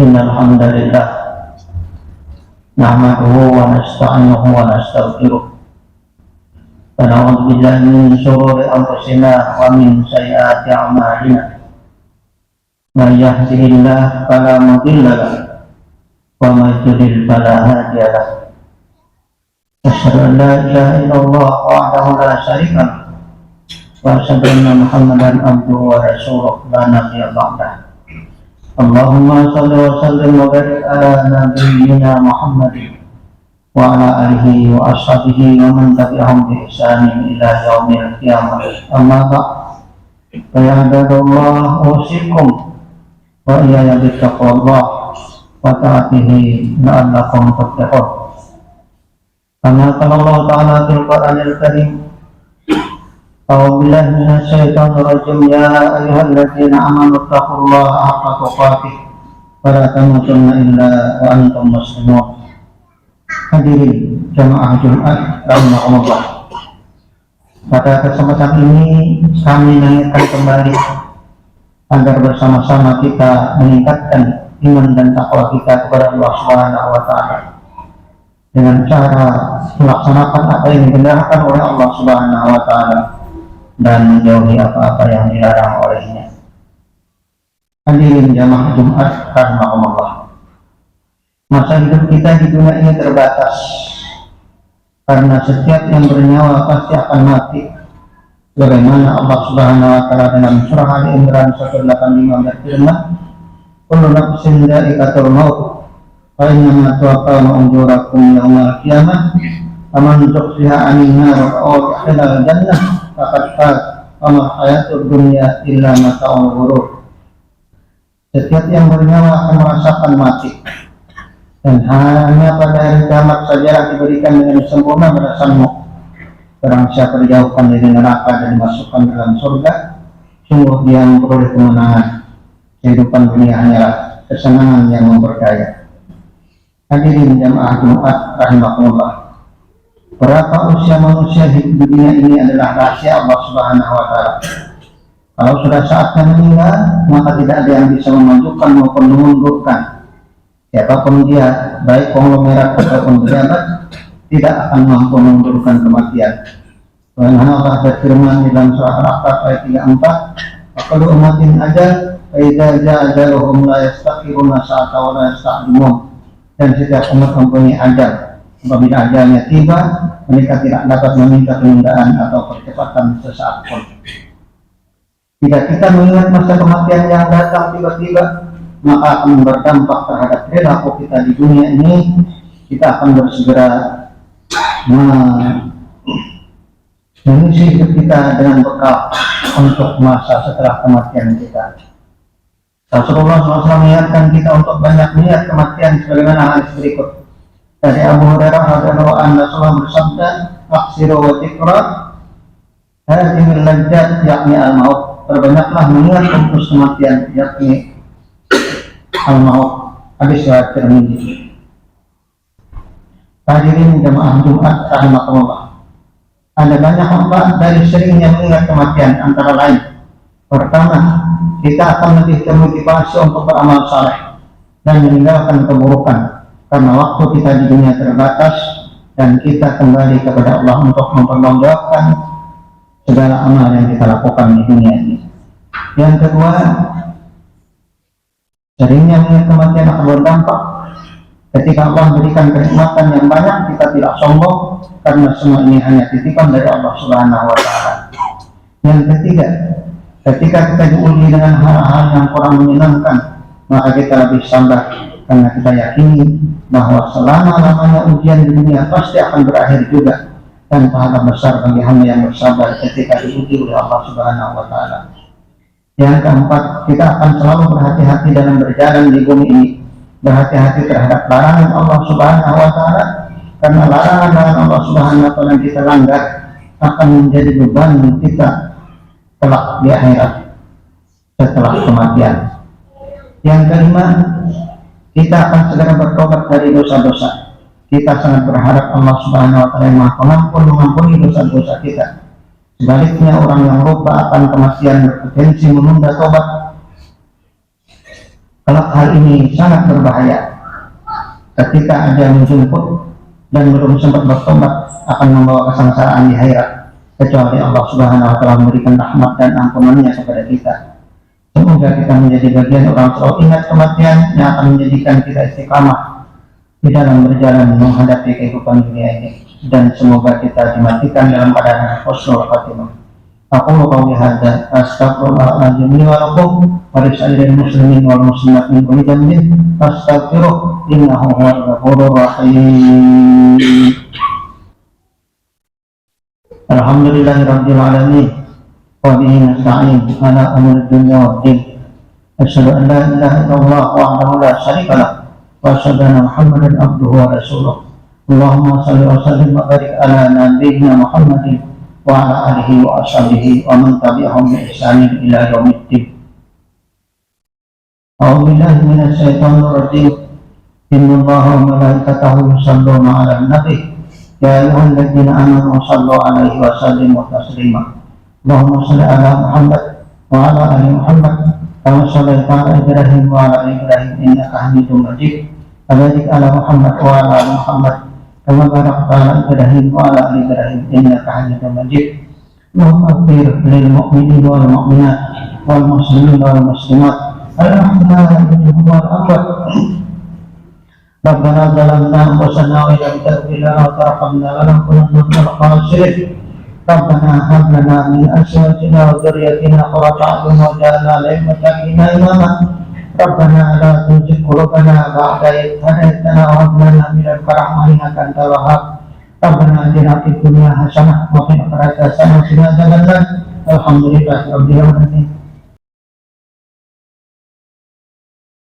Innal hamdalillah nahmaduhu wa nasta'inuhu wa nastaghfiruh wa na'udzu billahi min shururi anfusina wa min sayyiati a'malina. May yahdihillahu fala mudilla lahu wa may yudlil fala hadiya lahu. Asyhadu an la ilaha illallah wahdahu la syarika lahu wa asyhadu anna Muhammadan abduhu wa rasuluh la nabiyya ba'dahu. Allahumma salli wa sallim wa barik ala nabiyyina Muhammad wa ala alihi wa ashabihi wa man tabi'ahum bi ihsanin ila yaumil qiyamah. Amma ba'd. Fa ya ibadallah usikum wa iyaya bittaqwallah wa ta'atihi la'allakum tuflihun. Kama qala Allah ta'ala fil Qur'anil Karim, أعوذ بالله من الشيطان الرجيم يا أيها الذين آمنوا اتقوا الله حق تقاته ولا تموتن إلا وأنتم مسلمون. Hadirin jamaah Jumat rahimakumullah. Pada kesempatan ini kami mengingatkan kembali agar bersama-sama kita meningkatkan iman dan takwa kita kepada Allah Subhanahu wa Ta'ala dengan cara melaksanakan apa yang dibenarkan oleh Allah Subhanahu wa Ta'ala dan menjauhi apa-apa yang dilarang olehnya. Hadirin jamaah Jumat rahimakumullah. Masa hidup kita di dunia ini terbatas, karena setiap yang bernyawa pasti akan mati. Sebagaimana Allah Subhanahu wa Ta'ala dalam surah Ali Imran 185 berfirman, "Kullu nafsin dha'iqatul maut, wa innama tuwaffawna ujurakum yawmal qiyamah, faman zuhziha 'anil nar wa udkhila al-jannah faqad faz, wa ma hayatud dunya illa mata'ul ghurur." Setiap yang bernyawa akan merasakan mati, dan hanya pada hari kiamat saja diberikan dengan sempurna balasanmu. Barang siapa dijauhkan dari neraka dan dimasukkan dalam surga, sungguh dia memperoleh kemenangan. Kehidupan dunia hanyalah kesenangan yang memperkaya. Hadirin jamaah Jumat rahimakumullah. Berapa usia manusia di dunia ini adalah rahasia Allah Subhanahu wa Ta'ala. Kalau sudah saatnya meninggal, maka tidak ada yang bisa memajukan maupun memundurkan. Siapapun dia, baik konglomerat ataupun pejabat, tidak akan mampu memundurkan kematian. Karena Allah berfirman di dalam surah Al-Ahqaf ayat 34, "Aqallu ummatin ajal, fa idza jaa ajaluhum la yastakhiruna sa'atan wa la yastaqdimun." Dan setiap umat mempunyai ajal. Apabila ajalnya tiba, mereka tidak dapat meminta penundaan atau percepatan sesaat pun. Jika kita mengingat masa kematian yang datang tiba-tiba, maka akan berdampak terhadap perilaku kita di dunia ini. Kita akan bersegera mengisi hidup kita dengan bekal untuk masa setelah kematian kita. Rasulullah SAW mengingatkan kita untuk banyak niat kematian sebagaimana hadis berikut. Dari Abu Hurairah radhiyallahu anhu, Rasulullah bersabda, "Aksiru wa dzikra hadhil ladzat yakni al-maut." Perbanyaklah mengingat tentang kematian, yakni al-maut. Hadis riwayat Tirmidzi. Hadirin jamaah Jumat rahimakumullah. Ada banyak manfaat dari seringnya mengingat kematian, antara lain: pertama, kita akan lebih termotivasi untuk beramal saleh dan meninggalkan keburukan. Karena waktu kita di dunia terbatas dan kita kembali kepada Allah untuk mempertanggungjawabkan segala amal yang kita lakukan di dunia ini. Yang kedua, seringnya mengingat kematian akan berdampak. Ketika Allah berikan kenikmatan yang banyak, kita tidak sombong karena semua ini hanya titipan dari Allah Subhanahu wa Ta'ala. Yang ketiga, ketika kita diuji dengan hal-hal yang kurang menyenangkan, maka kita lebih sabar karena kita yakini bahwa selama-lamanya ujian di dunia pasti akan berakhir juga, dan pahala besar bagi hamba yang bersabar ketika diuji oleh Allah Subhanahu wa Ta'ala. Yang keempat, kita akan selalu berhati-hati dalam berjalan di bumi ini, berhati-hati terhadap larangan Allah Subhanahu wa Ta'ala, karena larangan Allah Subhanahu wa Ta'ala yang kita langgar akan menjadi beban kita kelak di akhirat setelah kematian. Yang kelima, kita akan segera bertobat dari dosa-dosa. Kita sangat berharap Allah Subhanahu wa Ta'ala yang Maha Pengampun mengampuni dosa-dosa kita. Sebaliknya, orang yang lupa akan kematian berpotensi menunda tobat Kalau hal ini sangat berbahaya, ketika ada yang menjemput dan belum sempat bertobat akan membawa kesengsaraan di akhirat, kecuali Allah Subhanahu wa taala memberikan rahmat dan ampunannya kepada kita. Semoga kita menjadi bagian orang selalu ingat kematian yang akan menjadikan kita istiqamah di dalam berjalan menghadapi kehidupan dunia ini, dan semoga kita dimatikan dalam keadaan husnul khatimah. Aku qauli hadza astaghfirullahaladzim li wa lakum wa lisa'iril muslimin wal muslimat min kulli dhanbin fastaghfiruh innahu huwal ghafurur rahim. Alhamdulillahirabbil alamin wa bihi nasta'in ala umuri dunya waddin. Asyhadu an la ilaha illallah wahdahu la syarika lah wa asyhadu anna Muhammadan abduhu wa rasuluh. Allahumma shalli wa sallim wa barik ala nabiyyina Muhammadin wa ala alihi wa ashabihi wa man tabi'ahum bi ihsanin ila yaumiddin. A'udzu billahi minasy syaithanir rajim. Innallaha wa malaikatahu yusholluna 'alan nabi ya ayyuhalladzina amanu shallu 'alaihi wa sallimu taslima. Allahumma shalli ala Muhammad wa ala ali Muhammad kama shallaita ala Ibrahim wa ala ali Ibrahim innaka Hamidum Majid. Barik ala Muhammad wa ala ali Muhammad kama barakta ala Ibrahim wa ala ali Ibrahim innaka Hamidum Majid. Allahumma ighfir lil mu'minina wal mu'minat wal muslimina wal muslimat al-ahya'i minhum wal amwat. Rabbana zalamna anfusana wa illam taghfir lana wa tarhamna lanakunanna minal khasirin. Rabbana hab lana min azwajina wa dhurriyyatina qurrata a'yun waj'alna lil muttaqina imama. Rabbana la tuzigh qulubana ba'da idh hadaytana wa hab lana min ladunka rahmah innaka antal wahhab. Rabbana atina fid dunya hasanah wa qina adzabannar. Alhamdulillahirabbil alamin.